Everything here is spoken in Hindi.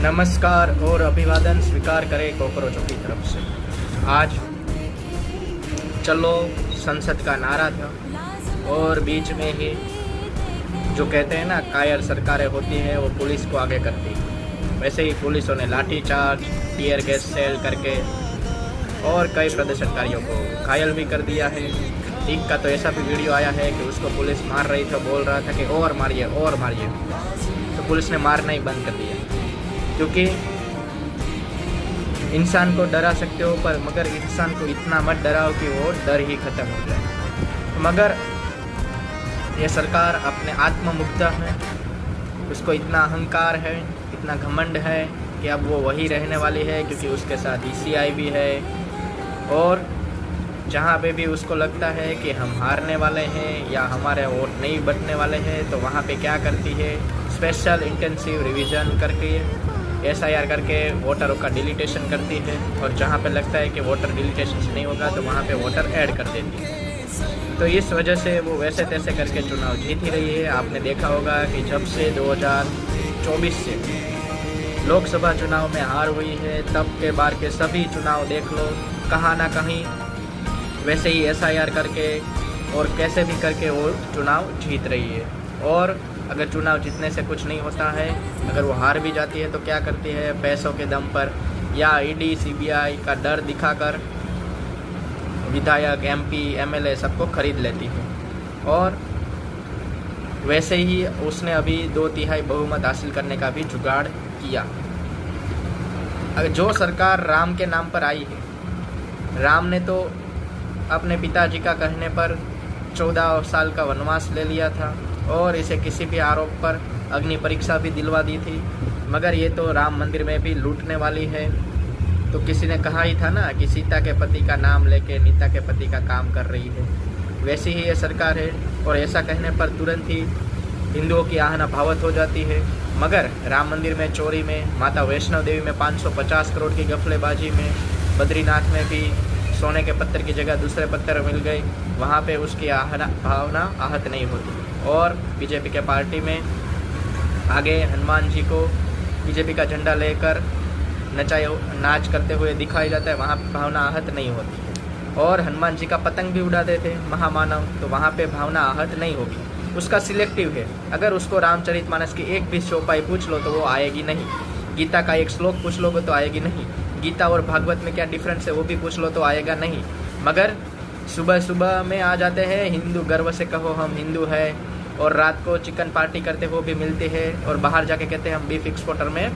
नमस्कार और अभिवादन स्वीकार करें कॉकरोचों की तरफ से। आज चलो संसद का नारा था और बीच में ही जो कहते हैं ना कायर सरकारें होती हैं वो पुलिस को आगे करती है। वैसे ही पुलिसों ने लाठीचार्ज टीयर गैस सेल करके और कई प्रदर्शनकारियों को घायल भी कर दिया है। एक का तो ऐसा भी वीडियो आया है कि उसको पुलिस मार रही थी, बोल रहा था कि और मारिए, तो पुलिस ने मारना ही बंद कर दिया। क्योंकि इंसान को डरा सकते हो पर मगर इंसान को इतना मत डराओ कि वो डर ही खत्म हो जाए। मगर ये सरकार अपने आत्ममुग्ध है, उसको इतना अहंकार है, इतना घमंड है कि अब वो वही रहने वाली है, क्योंकि उसके साथ ईसीआई भी है। और जहाँ पे भी उसको लगता है कि हम हारने वाले हैं या हमारे वोट नहीं बटने वाले हैं, तो वहाँ पे क्या करती है, स्पेशल इंटेंसिव रिवीजन करके एसआईआर करके वोटरों का डिलीटेशन करती है। और जहाँ पे लगता है कि वोटर डिलीटेशन से नहीं होगा तो वहाँ पे वोटर ऐड कर देती है। तो इस वजह से वो वैसे तैसे करके चुनाव जीत ही रही है। आपने देखा होगा कि जब से 2024 से लोकसभा चुनाव में हार हुई है, तब के बार के सभी चुनाव देख लो, कहाँ ना कहीं वैसे ही एसआईआर करके और कैसे भी करके वो चुनाव जीत रही है। और अगर चुनाव जीतने से कुछ नहीं होता है, अगर वो हार भी जाती है तो क्या करती है, पैसों के दम पर या ईडी सीबीआई का डर दिखाकर विधायक एमपी एमएलए सबको खरीद लेती है। और वैसे ही उसने अभी 2/3 बहुमत हासिल करने का भी जुगाड़ किया। अगर जो सरकार राम के नाम पर आई है, राम ने तो अपने पिताजी का कहने पर 14 साल का वनवास ले लिया था और इसे किसी भी आरोप पर अग्नि परीक्षा भी दिलवा दी थी। मगर ये तो राम मंदिर में भी लूटने वाली है। तो किसी ने कहा ही था ना कि सीता के पति का नाम लेके नीता के पति का काम कर रही है। वैसी ही ये सरकार है और ऐसा कहने पर तुरंत ही हिंदुओं की आहना भावत हो जाती है। मगर राम मंदिर में चोरी में, माता वैष्णो देवी में 550 करोड़ की गफलेबाजी में, बद्रीनाथ में भी सोने के पत्थर की जगह दूसरे पत्थर मिल गए, वहाँ पे उसकी भावना आहत नहीं होती। और बीजेपी के पार्टी में आगे हनुमान जी को बीजेपी का झंडा लेकर नाच करते हुए दिखाई जाता है, वहाँ पे भावना आहत नहीं होती। और हनुमान जी का पतंग भी उड़ा देते महामानव, तो वहाँ पे भावना आहत नहीं होगी। उसका सिलेक्टिव है। अगर उसको रामचरितमानस की एक भी चौपाई पूछ लो तो वो आएगी नहीं। गीता का एक श्लोक पूछ लोगे तो आएगी नहीं। गीता और भागवत में क्या डिफरेंस है वो भी पूछ लो तो आएगा नहीं। मगर सुबह सुबह में आ जाते हैं हिंदू, गर्व से कहो हम हिंदू है, और रात को चिकन पार्टी करते हुए भी मिलते हैं और बाहर जाके कहते हैं हम बीफ एक्सपोर्टर में